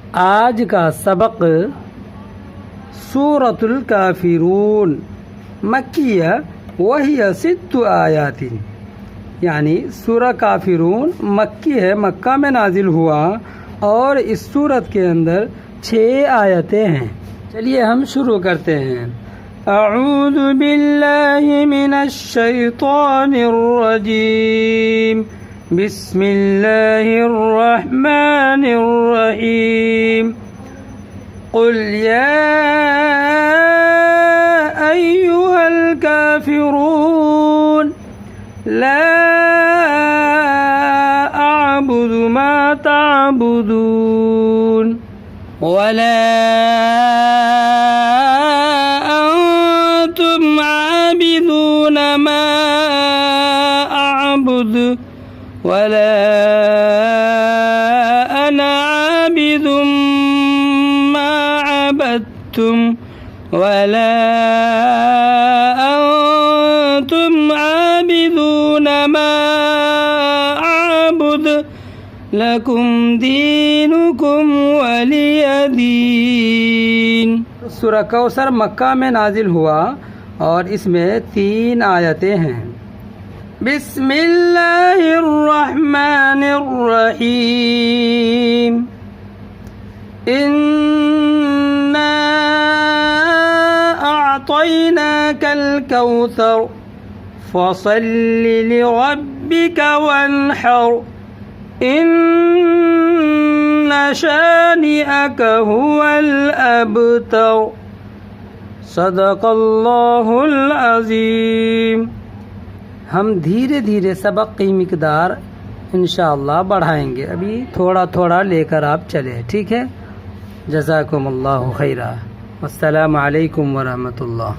आज का सबक सूरतुल काफिरून मक्किया वहिया सित्तु आयातिन, यानी सूरह काफिरून मक्की है, मक्का में नाजिल हुआ और इस सूरत के अंदर 6 आयतें हैं। चलिए हम शुरू करते हैं। अऊज़ु बिल्लाहि मिनश शैतानिर रजीम, बिस्मिल्लाहिर रहमानिर रहीम। क़ुल या अय्युहल काफ़िरून ला अअबुदु मा तअबुदून वला अंतुम आबिदून मा अअबुदु वला अना आबिदुम मा अबदतुम वला अंतुम आबिदून मा अअबुदु लकुम दीनुकुम वलिय दीन। सूरह कौसर मक्का में नाजिल हुआ और इसमें 3 आयतें हैं। बिस्मिल्लाहिर रहमानिर रहीम। इन्ना अअतैनाकल कौसर फसल्लि लिरब्बिका वन्हर इन्न शानिअक हुवल अबतर। सदक़ल्लाहुल अज़ीम। हम धीरे धीरे सबक की मिक़दार इंशाअल्लाह बढ़ाएंगे, अभी थोड़ा थोड़ा लेकर आप चले, ठीक है। जज़ाकुमुल्लाहु खैरा। अस्सलामु अलैकुम व रहमतुल्लाह।